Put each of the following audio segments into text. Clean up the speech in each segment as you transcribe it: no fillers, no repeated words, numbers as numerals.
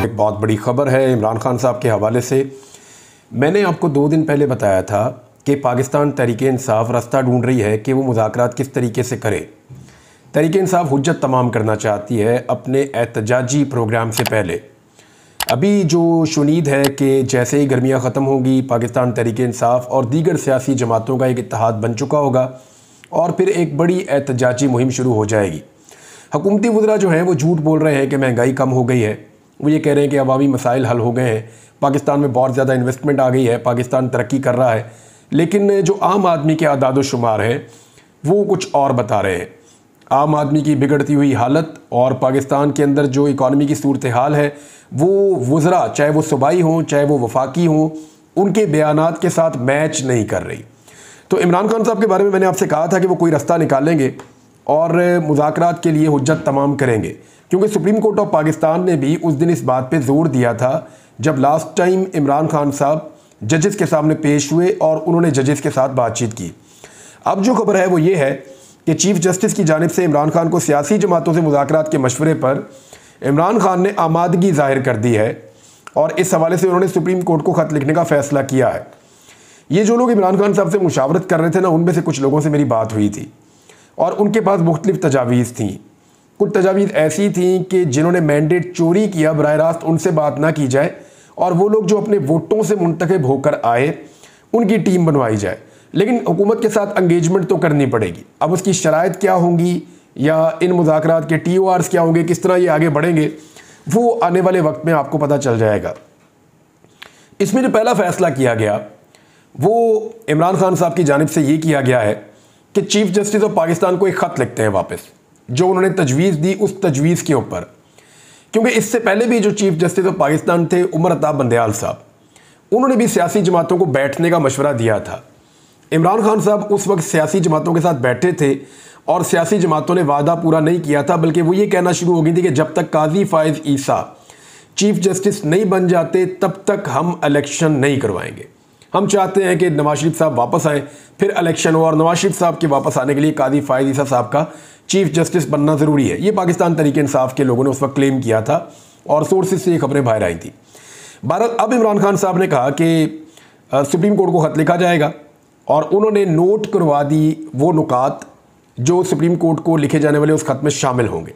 एक बहुत बड़ी खबर है इमरान खान साहब के हवाले से। मैंने आपको 2 दिन पहले बताया था कि पाकिस्तान तहरीक-ए-इंसाफ रास्ता ढूंढ रही है कि वो मुज़ाकरात किस तरीके से करे। तहरीक-ए-इंसाफ हुज्जत तमाम करना चाहती है अपने एहतजाजी प्रोग्राम से पहले। अभी जो शुनीद है कि जैसे ही गर्मियाँ ख़त्म होंगी पाकिस्तान तहरीक-ए-इंसाफ और दीगर सियासी जमातों का एक इत्तेहाद बन चुका होगा और फिर एक बड़ी एहतजाजी मुहिम शुरू हो जाएगी। हुकूमती वज़रा जो हैं वो झूठ बोल रहे हैं कि महंगाई कम हो गई है। वो ये कह रहे हैं कि अवामी मसाइल हल हो गए हैं, पाकिस्तान में बहुत ज़्यादा इन्वेस्टमेंट आ गई है, पाकिस्तान तरक्की कर रहा है। लेकिन जो आम आदमी के आदाद व शुमार हैं वो कुछ और बता रहे हैं। आम आदमी की बिगड़ती हुई हालत और पाकिस्तान के अंदर जो इकॉनमी की सूरत हाल है वो वज़रा चाहे वो सूबाई हों चाहे वो वफाकी हों उनके बयानात के साथ मैच नहीं कर रही। तो इमरान खान साहब के बारे में मैंने आपसे कहा था कि वो कोई रास्ता निकालेंगे और मुज़ाकरात के लिए हुज्जत तमाम करेंगे, क्योंकि सुप्रीम कोर्ट ऑफ पाकिस्तान ने भी उस दिन इस बात पे ज़ोर दिया था जब लास्ट टाइम इमरान खान साहब जजेस के सामने पेश हुए और उन्होंने जजेस के साथ बातचीत की। अब जो खबर है वो ये है कि चीफ़ जस्टिस की जानिब से इमरान खान को सियासी जमातों से मुज़ाकरात के मशवरे पर इमरान खान ने आमादगी ज़ाहिर कर दी है और इस हवाले से उन्होंने सुप्रीम कोर्ट को ख़त लिखने का फ़ैसला किया है। ये जो लोग इमरान खान साहब से मुशावरत कर रहे थे ना, उनमें से कुछ लोगों से मेरी बात हुई थी और उनके पास मुख्तलिफ तजावीज़ थी। कुछ तजावीज़ ऐसी थी कि जिन्होंने मैंडेट चोरी किया बराह रास्त उनसे बात ना की जाए और वो लोग जो अपने वोटों से मुंतखब होकर आए उनकी टीम बनवाई जाए, लेकिन हुकूमत के साथ एंगेजमेंट तो करनी पड़ेगी। अब उसकी शराइत क्या होंगी या इन मुज़ाकरात के TORs क्या होंगे, किस तरह ये आगे बढ़ेंगे, वो आने वाले वक्त में आपको पता चल जाएगा। इसमें जो पहला फ़ैसला किया गया वो इमरान खान साहब की जानिब से ये किया गया है कि चीफ़ जस्टिस ऑफ पाकिस्तान को एक ख़त लिखते हैं वापस, जो उन्होंने तजवीज़ दी उस तजवीज़ के ऊपर। क्योंकि इससे पहले भी जो चीफ़ जस्टिस ऑफ पाकिस्तान थे उमर अताब बंदयाल साहब, उन्होंने भी सियासी जमातों को बैठने का मशवरा दिया था। इमरान खान साहब उस वक्त सियासी जमातों के साथ बैठे थे और सियासी जमातों ने वादा पूरा नहीं किया था, बल्कि वो ये कहना शुरू हो गई थी कि जब तक काजी फ़ाइज़ ईसा चीफ़ जस्टिस नहीं बन जाते तब तक हम इलेक्शन नहीं करवाएंगे। हम चाहते हैं कि नवाज शरीफ साहब वापस आएँ, फिर इलेक्शन हो और नवाज शरीफ साहब के वापस आने के लिए काजी फ़ाइज़ ईसा साहब का चीफ़ जस्टिस बनना ज़रूरी है। ये पाकिस्तान तहरीक-ए-इंसाफ के लोगों ने उस वक्त क्लेम किया था और सोर्सेज से ये खबरें बाहर आई थी। बहरहाल अब इमरान खान साहब ने कहा कि सुप्रीम कोर्ट को ख़त लिखा जाएगा और उन्होंने नोट करवा दी वो नुकात जो सुप्रीम कोर्ट को लिखे जाने वाले उस ख़त में शामिल होंगे।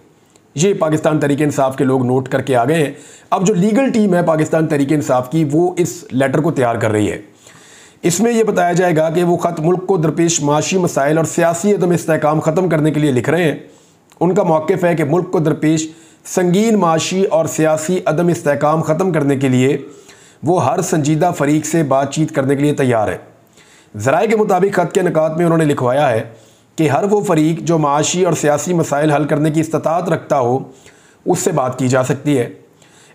ये पाकिस्तान तहरीक-ए-इंसाफ के लोग नोट करके आ गए हैं। अब जो लीगल टीम है पाकिस्तान तहरीक-ए-इंसाफ की वो इस लेटर को तैयार कर रही है। इसमें यह बताया जाएगा कि वो ख़त मुल्क को दरपेश माशी मसाइल और सियासी अदम इस्तेहकाम ख़त्म करने के लिए लिख रहे हैं। उनका मौक़िफ़ है कि मुल्क को दरपेश संगीन माशी और सियासी अदम इस्तेहकाम ख़त्म करने के लिए वो हर संजीदा फ़रीक से बातचीत करने के लिए तैयार है। ज़राए के मुताबिक ख़त के निकात में उन्होंने लिखवाया है कि हर वो फ़रीक जो माशी और सियासी मसाइल हल करने की इस्तात रखता हो उससे बात की जा सकती है।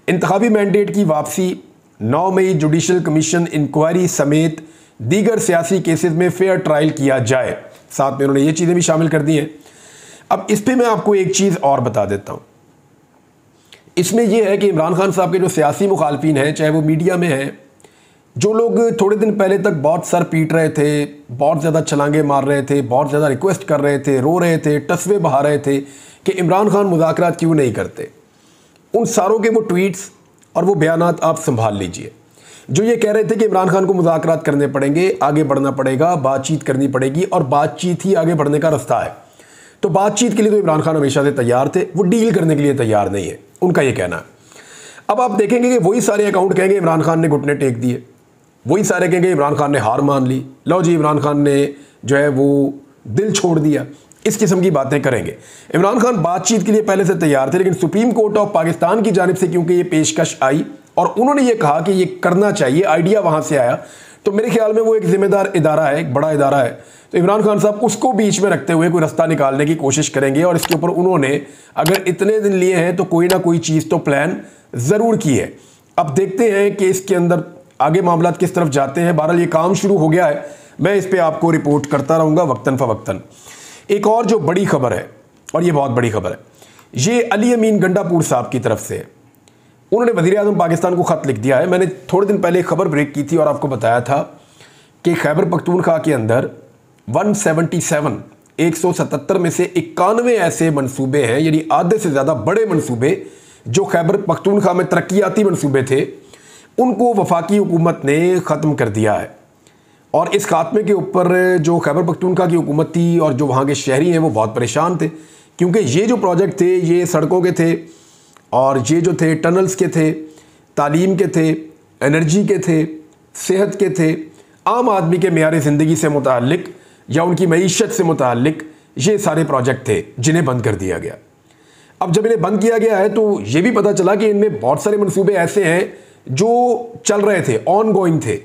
इंतखाबी मैंडेट की वापसी, 9 मई जुडिशल कमीशन इंक्वायरी समेत दीगर सियासी केसेस में फेयर ट्रायल किया जाए। साथ में उन्होंने ये चीज़ें भी शामिल कर दी हैं। अब इस पर मैं आपको एक चीज़ और बता देता हूँ। इसमें यह है कि इमरान खान साहब के जो सियासी मुखालफिन हैं, चाहे वो मीडिया में हैं, जो लोग थोड़े दिन पहले तक बहुत सर पीट रहे थे, बहुत ज़्यादा छलांगे मार रहे थे, बहुत ज़्यादा रिक्वेस्ट कर रहे थे, रो रहे थे, टसवे बहा रहे थे कि इमरान खान मुज़ाकरात क्यों नहीं करते, उन सारों के वो ट्वीट्स और वो बयानात आप संभाल लीजिए। जो ये कह रहे थे कि इमरान खान को मुज़ाकरात करने पड़ेंगे, आगे बढ़ना पड़ेगा, बातचीत करनी पड़ेगी और बातचीत ही आगे बढ़ने का रास्ता है। तो बातचीत के लिए तो इमरान खान हमेशा से तैयार थे, वो डील करने के लिए तैयार नहीं है, उनका ये कहना है। अब आप देखेंगे कि वही सारे अकाउंट कहेंगे इमरान खान ने घुटने टेक दिए, वही सारे कहेंगे इमरान खान ने हार मान ली, लो जी इमरान खान ने जो है वो दिल छोड़ दिया, इस किस्म की बातें करेंगे। इमरान खान बातचीत के लिए पहले से तैयार थे, लेकिन सुप्रीम कोर्ट ऑफ पाकिस्तान की जानिब से क्योंकि ये पेशकश आई और उन्होंने ये कहा कि ये करना चाहिए, आइडिया वहाँ से आया, तो मेरे ख्याल में वो एक ज़िम्मेदार इदारा है, एक बड़ा इदारा है, तो इमरान खान साहब उसको बीच में रखते हुए कोई रास्ता निकालने की कोशिश करेंगे और इसके ऊपर उन्होंने अगर इतने दिन लिए हैं तो कोई ना कोई चीज़ तो प्लान ज़रूर की है। अब देखते हैं कि इसके अंदर आगे मामला किस तरफ जाते हैं। बहरहाल ये काम शुरू हो गया है, मैं इस पर आपको रिपोर्ट करता रहूँगा वक्तन फ़वक्तन। एक और जो बड़ी खबर है, और ये बहुत बड़ी खबर है, ये अली अमीन गंडापुर साहब की तरफ से है। उन्होंने वज़ीर-ए-आज़म पाकिस्तान को ख़त लिख दिया है। मैंने थोड़े दिन पहले खबर ब्रेक की थी और आपको बताया था कि खैबर पख्तूनख्वा के अंदर 177 में से 91 ऐसे मंसूबे हैं, यानी आधे से ज़्यादा बड़े मंसूबे जो खैबर पख्तूनख्वा में तरक्याती मंसूबे थे उनको वफाकी हुकूमत ने ख़त्म कर दिया है। और इस खात्मे के ऊपर जो खैबर पख्तूनख्वा की हुकूमत थी और जो वहाँ के शहरी हैं वो बहुत परेशान थे, क्योंकि ये जो प्रोजेक्ट थे ये सड़कों के थे और ये जो थे टनल्स के थे, तालीम के थे, एनर्जी के थे, सेहत के थे, आम आदमी के मेयार ज़िंदगी से मुताल्लिक या उनकी मईशत से मुताल्लिक ये सारे प्रोजेक्ट थे जिन्हें बंद कर दिया गया। अब जब इन्हें बंद किया गया है तो ये भी पता चला कि इनमें बहुत सारे मंसूबे ऐसे हैं जो चल रहे थे, ऑन गोइंग थे,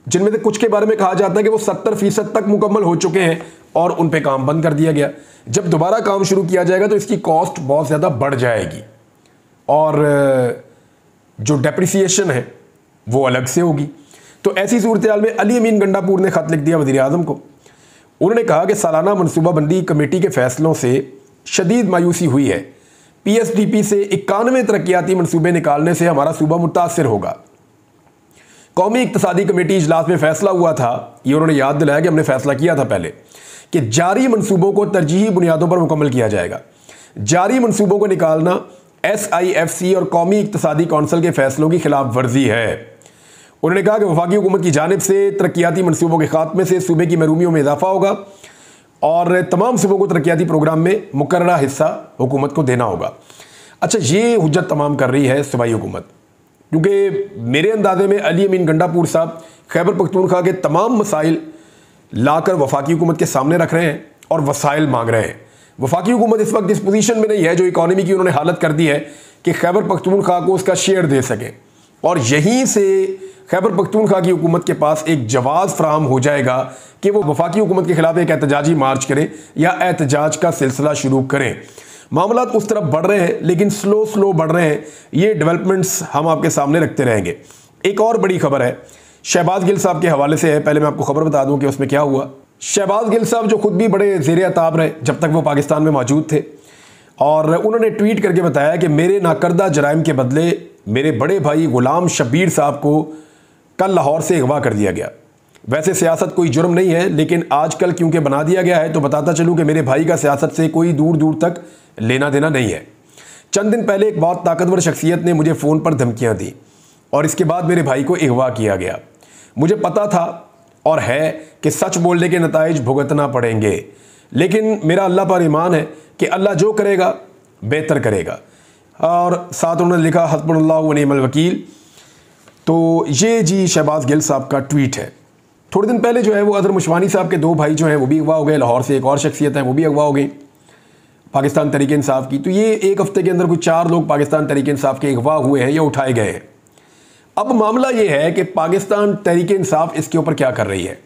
जिनमें से कुछ के बारे में कहा जाता है कि वो 70% तक मुकम्मल हो चुके हैं और उन पे काम बंद कर दिया गया। जब दोबारा काम शुरू किया जाएगा तो इसकी कॉस्ट बहुत ज़्यादा बढ़ जाएगी और जो डेप्रिसिएशन है वो अलग से होगी। तो ऐसी सूरत हाल में अली अमीन गंडापुर ने ख़त लिख दिया वज़ीर आज़म को। उन्होंने कहा कि सालाना मनसूबाबंदी कमेटी के फैसलों से शदीद मायूसी हुई है। PSDP से 91 तरक्याती मनसूबे निकालने से हमारा सूबा मुतासर होगा। कौमी इक्तसादी कमेटी इजलास में फैसला हुआ था, ये उन्होंने याद दिलाया कि हमने फैसला किया था पहले, कि जारी मनसूबों को तरजीही बुनियादों पर मुकम्मल किया जाएगा। जारी मनसूबों को निकालना SIFC और कौमी इक्तसादी कौंसिल के फैसलों की खिलाफ वर्जी है। उन्होंने कहा कि वफाकी हुकूमत की जानिब से तरक्याती मनसूबों के खात्मे से सूबे की महरूमियों में इजाफा होगा और तमाम सूबों को तरक्याती प्रोग्राम में मुकर्ररा हिस्सा हुकूमत को देना होगा। अच्छा, ये हुज्जत तमाम कर रही है सूबाई हुकूमत, क्योंकि मेरे अंदाजे में अली अमीन गंडापुर साहब खैबर पख्तूनख्वा के तमाम मसाइल लाकर वफाकी हुकूमत के सामने रख रहे हैं और वसाइल मांग रहे हैं। वफाकी हुकूमत इस वक्त इस पोजीशन में नहीं है, जो इकॉनमी की उन्होंने हालत कर दी है कि खैबर पख्तूनख्वा को उसका शेयर दे सकें, और यहीं से खैबर पख्तूनख्वा की हुकूमत के पास एक जवाज़ फ्राहम हो जाएगा कि वो वफाकी हुकूमत के खिलाफ एक एहतजाजी मार्च करें या एहतजाज का सिलसिला शुरू करें। मामलात उस तरफ बढ़ रहे हैं, लेकिन स्लो बढ़ रहे हैं। ये डेवलपमेंट्स हम आपके सामने रखते रहेंगे। एक और बड़ी खबर है, शहबाज गिल साहब के हवाले से है। पहले मैं आपको खबर बता दूं कि उसमें क्या हुआ। शहबाज गिल साहब जो खुद भी बड़े ज़ेरे अताब रहे जब तक वो पाकिस्तान में मौजूद थे, और उन्होंने ट्वीट करके बताया कि मेरे नाकर्दा जराइम के बदले मेरे बड़े भाई गुलाम शब्बीर साहब को कल लाहौर से अगवा कर दिया गया। वैसे सियासत कोई जुर्म नहीं है, लेकिन आजकल क्योंकि बना दिया गया है तो बताता चलूँ कि मेरे भाई का सियासत से कोई दूर दूर तक लेना देना नहीं है। चंद दिन पहले एक बहुत ताकतवर शख्सियत ने मुझे फ़ोन पर धमकियाँ दी और इसके बाद मेरे भाई को अगवा किया गया। मुझे पता था और है कि सच बोलने के नताइज भुगतना पड़ेंगे, लेकिन मेरा अल्लाह पर ईमान है कि अल्लाह जो करेगा बेहतर करेगा। और साथ उन्होंने लिखा हस्बुनल्लाहु व निअमल वकील। तो ये जी शहबाज गिल साहब का ट्वीट है। थोड़े दिन पहले जो है वो अदर मुशवानी साहब के 2 भाई जो हैं वो भी अगवा हो गए। लाहौर से एक और शख्सियत है वो भी अगवा हो गई पाकिस्तान तहरीक इंसाफ की। तो ये एक हफ्ते के अंदर कुछ 4 लोग पाकिस्तान तहरीक इंसाफ के अगवा हुए हैं या उठाए गए हैं। अब मामला ये है कि पाकिस्तान तहरीक इंसाफ इसके ऊपर क्या कर रही है।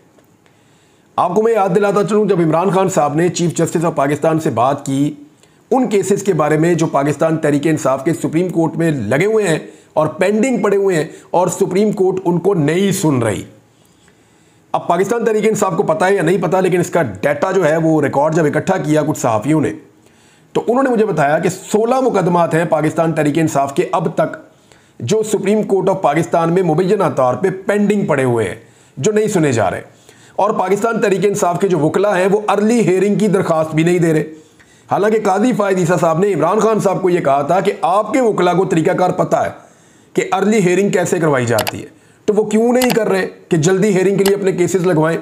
आपको मैं याद दिलाता चलूँ, जब इमरान खान साहब ने चीफ जस्टिस ऑफ पाकिस्तान से बात की उन केसेस के बारे में जो पाकिस्तान तहरीक इंसाफ के सुप्रीम कोर्ट में लगे हुए हैं और पेंडिंग पड़े हुए हैं और सुप्रीम कोर्ट उनको नहीं सुन रही। अब पाकिस्तान तहरीक इंसाफ को पता है या नहीं पता, लेकिन इसका डाटा जो है वो रिकॉर्ड जब इकट्ठा किया कुछ सहाफ़ियों ने, तो उन्होंने मुझे बताया कि 16 मुकदमात हैं पाकिस्तान तहरीक इंसाफ के अब तक जो सुप्रीम कोर्ट ऑफ पाकिस्तान में मुबैना तौर पे पेंडिंग पड़े हुए हैं, जो नहीं सुने जा रहे। और पाकिस्तान तहरीक इंसाफ के जो वकला हैं वो अर्ली हेयरिंग की दरख्वास्त भी नहीं दे रहे। हालांकि काजी फायद ईसा साहब ने इमरान खान साहब को यह कहा था कि आपके वकला को तरीकाकार पता है कि अर्ली हेयरिंग कैसे करवाई जाती है, तो वो क्यों नहीं कर रहे कि जल्दी हेयरिंग के लिए अपने केसेस लगवाएं।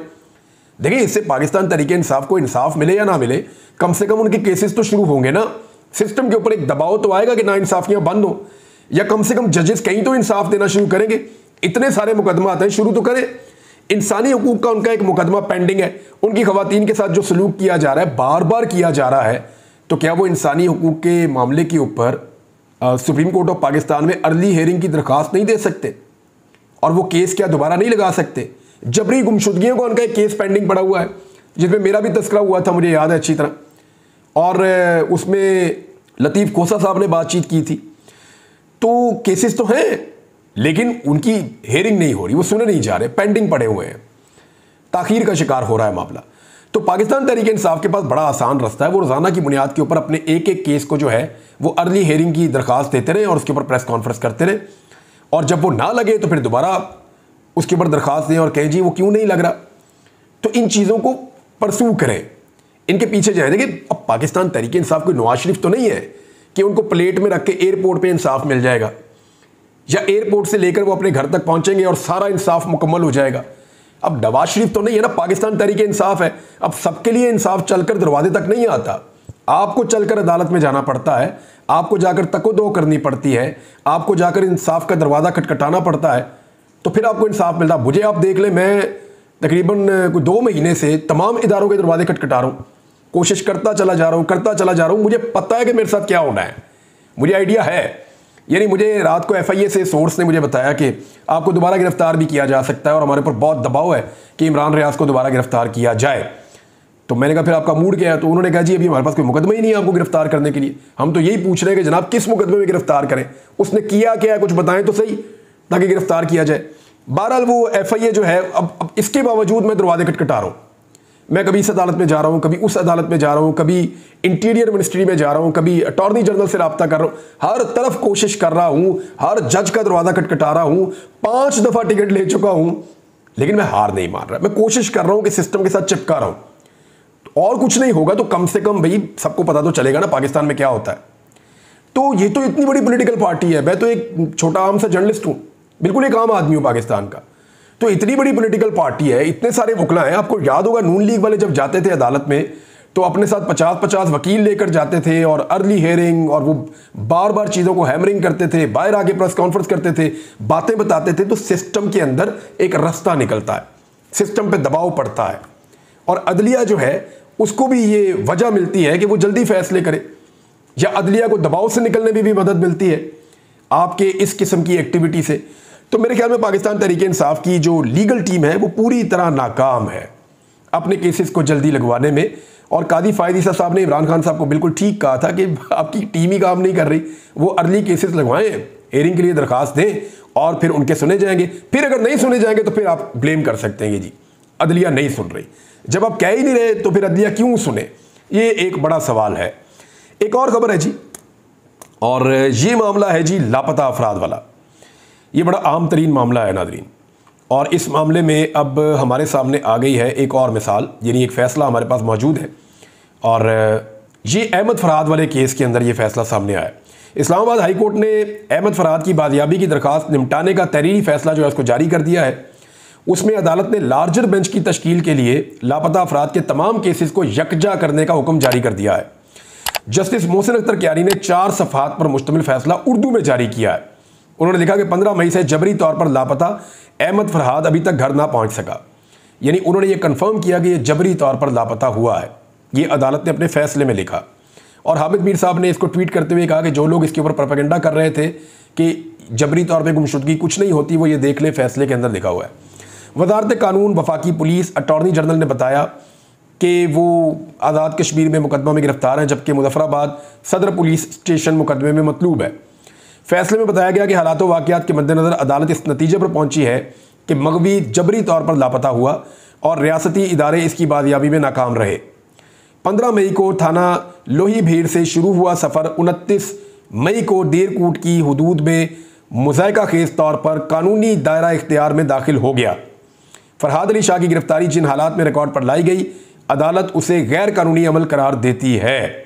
देखिए, इससे पाकिस्तान तहरीक इंसाफ को इंसाफ मिले या ना मिले, कम से कम उनके केसेस तो शुरू होंगे ना। सिस्टम के ऊपर एक दबाव तो आएगा कि ना इंसाफियां बंद हो, या कम से कम जजेस कहीं तो इंसाफ देना शुरू करेंगे। इतने सारे मुकदमा आते हैं, शुरू तो करें। इंसानी हकूक का उनका एक मुकदमा पेंडिंग है, उनकी खवातीन के साथ जो सलूक किया जा रहा है, बार बार किया जा रहा है, तो क्या वो इंसानी हकूक के मामले के ऊपर सुप्रीम कोर्ट ऑफ पाकिस्तान में अर्ली हेयरिंग की दरख्वास्त नहीं दे सकते? और वो केस क्या दोबारा नहीं लगा सकते? जबरी गुमशुदगियों का उनका एक केस पेंडिंग पड़ा हुआ है, जिसमें मेरा भी तस्करा हुआ था, मुझे याद है अच्छी तरह, और उसमें लतीफ़ कोसा साहब ने बातचीत की थी। तो केसेस तो हैं, लेकिन उनकी हेयरिंग नहीं हो रही, वो सुने नहीं जा रहे, पेंडिंग पड़े हुए हैं, ताखीर का शिकार हो रहा है मामला। तो पाकिस्तान तहरीक इंसाफ के पास बड़ा आसान रास्ता है, वो रोज़ाना की बुनियाद के ऊपर अपने एक एक केस को जो है वो अर्ली हेयरिंग की दरख्वास्त देते रहे और उसके ऊपर प्रेस कॉन्फ्रेंस करते रहे, और जब वो ना लगे तो फिर दोबारा उसके ऊपर दरख्वास्त दें और कहें जी वो क्यों नहीं लग रहा। तो इन चीज़ों को परसू करें, इनके पीछे जाए। देखिए, अब पाकिस्तान तहरीक इंसाफ कोई नवाज शरीफ तो नहीं है कि उनको प्लेट में रख के एयरपोर्ट पे इंसाफ मिल जाएगा, या एयरपोर्ट से लेकर वो अपने घर तक पहुंचेंगे और सारा इंसाफ मुकम्मल हो जाएगा। अब नवाज शरीफ तो नहीं है ना, पाकिस्तान तहरीक इंसाफ है। अब सबके लिए इंसाफ चलकर दरवाजे तक नहीं आता, आपको चलकर अदालत में जाना पड़ता है, आपको जाकर तको-दो करनी पड़ती है, आपको जाकर इंसाफ का दरवाज़ा खटखटाना पड़ता है, तो फिर आपको इंसाफ मिलता है। मुझे आप देख लें, मैं तकरीबन कोई 2 महीने से तमाम इदारों के दरवाजे खटखटा रहा हूँ, कोशिश करता चला जा रहा हूँ। मुझे पता है कि मेरे साथ क्या होना है, मुझे आइडिया है। यानी मुझे रात को FIA से सोर्स ने मुझे बताया कि आपको दोबारा गिरफ्तार भी किया जा सकता है और हमारे ऊपर बहुत दबाव है कि इमरान रियाज को दोबारा गिरफ्तार किया जाए। तो मैंने कहा फिर आपका मूड क्या है? तो उन्होंने कहा जी अभी हमारे पास कोई मुकदमा ही नहीं है आपको गिरफ्तार करने के लिए, हम तो यही पूछ रहे हैं कि जनाब किस मुकदमे में गिरफ्तार करें, उसने किया क्या है कुछ बताएं तो सही, ताकि गिरफ्तार किया जाए। बहरहाल वो FIA जो है, अब इसके बावजूद मैं दरवाजे खटखटा रहा हूँ। मैं कभी इस अदालत में जा रहा हूँ, कभी उस अदालत में जा रहा हूँ, कभी इंटीरियर मिनिस्ट्री में जा रहा हूँ, कभी अटॉर्नी जनरल से रब्ता कर रहा हूँ, हर तरफ कोशिश कर रहा हूँ, हर जज का दरवाज़ा खटखटा रहा हूँ, 5 दफ़ा टिकट ले चुका हूँ, लेकिन मैं हार नहीं मान रहा। मैं कोशिश कर रहा हूँ कि सिस्टम के साथ चिपका रहा हूँ। और कुछ नहीं होगा तो कम से कम भाई सबको पता तो चलेगा ना पाकिस्तान में क्या होता है। तो ये तो इतनी बड़ी पॉलिटिकल पार्टी है, मैं तो एक छोटा आम सा जर्नलिस्ट हूँ, बिल्कुल एक आम आदमी हूँ पाकिस्तान का। तो इतनी बड़ी पॉलिटिकल पार्टी है, इतने सारे वकला हैं। आपको याद होगा नून लीग वाले जब जाते थे अदालत में तो अपने साथ 50-50 वकील लेकर जाते थे और अर्ली हेयरिंग, और वो बार बार चीज़ों को हैमरिंग करते थे, बाहर आके प्रेस कॉन्फ्रेंस करते थे, बातें बताते थे। तो सिस्टम के अंदर एक रास्ता निकलता है, सिस्टम पे दबाव पड़ता है, और अदलिया जो है उसको भी ये वजह मिलती है कि वो जल्दी फैसले करे, या अदलिया को दबाव से निकलने में भी मदद मिलती है आपके इस किस्म की एक्टिविटी से। तो मेरे ख्याल में पाकिस्तान तहरीक इंसाफ की जो लीगल टीम है वो पूरी तरह नाकाम है अपने केसेस को जल्दी लगवाने में। और कादी फायद ईसा साहब ने इमरान खान साहब को बिल्कुल ठीक कहा था कि आपकी टीम ही काम नहीं कर रही, वो अर्ली केसेस लगवाएं, हेयरिंग के लिए दरखास्त दें और फिर उनके सुने जाएंगे। फिर अगर नहीं सुने जाएंगे तो फिर आप ब्लेम कर सकते हैं कि जी अदलिया नहीं सुन रही। जब आप कह ही नहीं रहे तो फिर अदलिया क्यों सुने, ये एक बड़ा सवाल है। एक और खबर है जी, और ये मामला है जी लापता अफराद वाला। ये बड़ा आम तरीन मामला है नादरीन, और इस मामले में अब हमारे सामने आ गई है एक और मिसाल, यानी एक फ़ैसला हमारे पास मौजूद है। और ये अहमद फरहाद वाले केस के अंदर ये फ़ैसला सामने आया। इस्लामाबाद हाई कोर्ट ने अहमद फरहाद की बाजियाबी की दरख्वास्त निपटाने का तहरीरी फ़ैसला जो है उसको जारी कर दिया है। उसमें अदालत ने लार्जर बेंच की तश्कील के लिए लापता अफराद के तमाम केसेस को यकजा करने का हुक्म जारी कर दिया है। जस्टिस मोहसिन अख्तर क्यारी ने 4 सफ़हात पर मुश्तमिल फ़ैसला उर्दू में जारी किया है। उन्होंने लिखा कि 15 मई से जबरी तौर पर लापता अहमद फरहाद अभी तक घर ना पहुंच सका, यानी उन्होंने ये कन्फर्म किया कि ये जबरी तौर पर लापता हुआ है। ये अदालत ने अपने फैसले में लिखा। और हामिद मीर साहब ने इसको ट्वीट करते हुए कहा कि जो लोग इसके ऊपर प्रोपेगेंडा कर रहे थे कि जबरी तौर पर गुमशुदगी कुछ नहीं होती, वो ये देख लें फैसले के अंदर लिखा हुआ है। वजारत कानून, वफाकी पुलिस, अटॉर्नी जनरल ने बताया कि वो आज़ाद कश्मीर में मुकदमा में गिरफ्तार हैं, जबकि मुजफ्फराबाद सदर पुलिस स्टेशन मुकदमे में मतलूब है। फैसले में बताया गया कि हालात वाक़यात के मद्देनज़र अदालत इस नतीजे पर पहुंची है कि मगवी जबरी तौर पर लापता हुआ और रियासती इदारे इसकी बाजियाबी में नाकाम रहे। 15 मई को थाना लोही भीड़ से शुरू हुआ सफ़र 29 मई को देरकूट की हदूद में मुज़ायका खेज तौर पर कानूनी दायरा इख्तियार में दाखिल हो गया। फरहाद अली शाह की गिरफ्तारी जिन हालात में रिकॉर्ड पर लाई गई, अदालत उसे गैर कानूनी अमल करार देती है।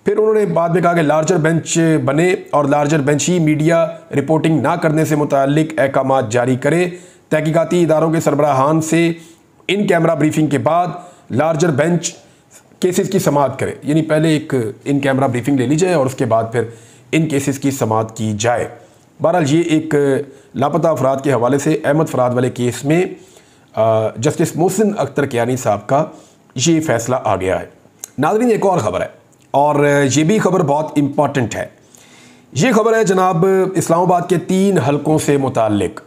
फिर उन्होंने बाद में कहा कि लार्जर बेंच बने और लार्जर बेंच ही मीडिया रिपोर्टिंग ना करने से मुताल्लिक अहकाम जारी करे। तहकीकाती इदारों के सरबराहान से इन कैमरा ब्रीफिंग के बाद लार्जर बेंच केसेस की समाअत करे, यानी पहले एक इन कैमरा ब्रीफिंग ले ली जाए और उसके बाद फिर इन केसेस की समाअत की जाए। बहरहाल ये एक लापता अफराद के हवाले से अहमद फरहाद वाले केस में जस्टिस मोहसिन अख्तर क्यानी साहब का ये फैसला आ गया है। नाज़रीन, एक और ख़बर है और ये भी खबर बहुत इम्पॉर्टेंट है। ये खबर है जनाब इस्लामाबाद के 3 हलकों से मुताल्लिक।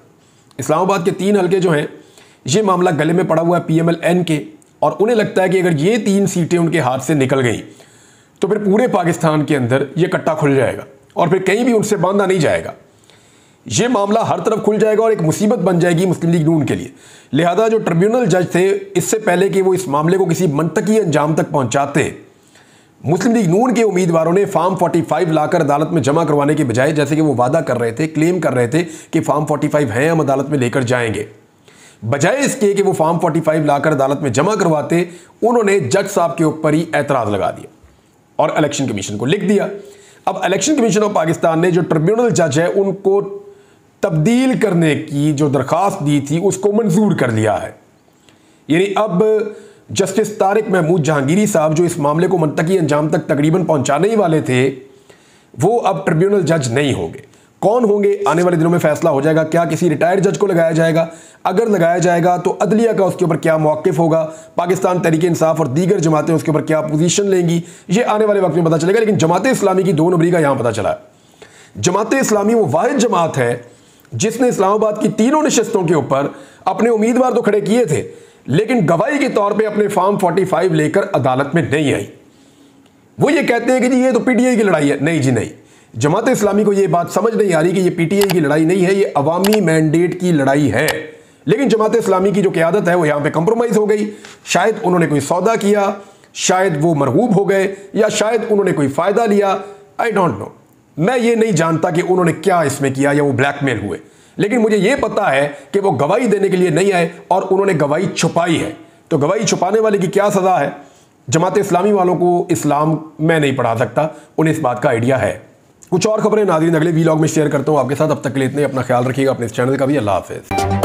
इस्लामाबाद के 3 हलके जो हैं, ये मामला गले में पड़ा हुआ है PMLN के, और उन्हें लगता है कि अगर ये 3 सीटें उनके हाथ से निकल गई तो फिर पूरे पाकिस्तान के अंदर ये कट्टा खुल जाएगा और फिर कहीं भी उनसे बांधा नहीं जाएगा। ये मामला हर तरफ खुल जाएगा और एक मुसीबत बन जाएगी मुस्लिम लीग नून के लिए। लिहाजा जो ट्रिब्यूनल जज थे, इससे पहले कि वो इस मामले को किसी मंतकी अंजाम तक पहुंचाते, मुस्लिम लीग नून के उम्मीदवारों ने फॉर्म 45 लाकर अदालत में जमा करवाने के बजाय, जैसे कि वो वादा कर रहे थे, क्लेम कर रहे थे कि फॉर्म 45 हैं, हम अदालत में लेकर जाएंगे, बजाय इसके कि वो फॉर्म 45 लाकर अदालत में जमा करवाते, उन्होंने जज साहब के ऊपर ही एतराज़ लगा दिया और इलेक्शन कमीशन को लिख दिया। अब इलेक्शन कमीशन ऑफ पाकिस्तान ने जो ट्रिब्यूनल जज है उनको तब्दील करने की जो दरख्वास्त दी थी उसको मंजूर कर लिया है। यानी अब जस्टिस तारिक महमूद जहांगीरी साहब जो इस मामले को मुंतकी अंजाम तक तकरीबन पहुंचाने ही वाले थे, वो अब ट्रिब्यूनल जज नहीं होंगे। कौन होंगे आने वाले दिनों में फैसला हो जाएगा। क्या किसी रिटायर्ड जज को लगाया जाएगा? अगर लगाया जाएगा तो अदलिया का उसके ऊपर क्या मौक़िफ़ होगा, पाकिस्तान तहरीक इंसाफ और दीगर जमातें उसके ऊपर क्या पोजीशन लेंगी, ये आने वाले वक्त में पता चलेगा। लेकिन जमात इस्लामी की 2 नंबरी का यहां पता चला। जमात इस्लामी वो वाहिद जमात है जिसने इस्लामाबाद की 3 नशिस्तों के ऊपर अपने उम्मीदवार तो खड़े किए थे, लेकिन गवाही के तौर पर अपने फॉर्म 45 लेकर अदालत में नहीं आई। वो ये कहते हैं कि जी ये तो पीटीआई की लड़ाई है। नहीं जी नहीं, जमात इस्लामी को ये बात समझ नहीं आ रही कि ये पीटीआई की लड़ाई नहीं है, ये अवामी मैंडेट की लड़ाई है। लेकिन जमात इस्लामी की जो क़यादत है वो यहाँ पे कंप्रोमाइज़ हो गई। शायद उन्होंने कोई सौदा किया, शायद वो मरगूब हो गए, या शायद उन्होंने कोई फ़ायदा लिया। आई डोंट नो, मैं ये नहीं जानता कि उन्होंने क्या इसमें किया या वो ब्लैकमेल हुए। लेकिन मुझे ये पता है कि वो गवाही देने के लिए नहीं आए और उन्होंने गवाही छुपाई है। तो गवाही छुपाने वाले की क्या सज़ा है? जमात इस्लामी वालों को इस्लाम मैं नहीं पढ़ा सकता, उन्हें इस बात का आइडिया है। कुछ और खबरें नाज़रीन अगले वीलॉग में शेयर करता हूँ आपके साथ। अब तक के लिए इतने, अपना ख्याल रखिएगा, अपने इस चैनल का भी। अल्लाह हाफ़िज़।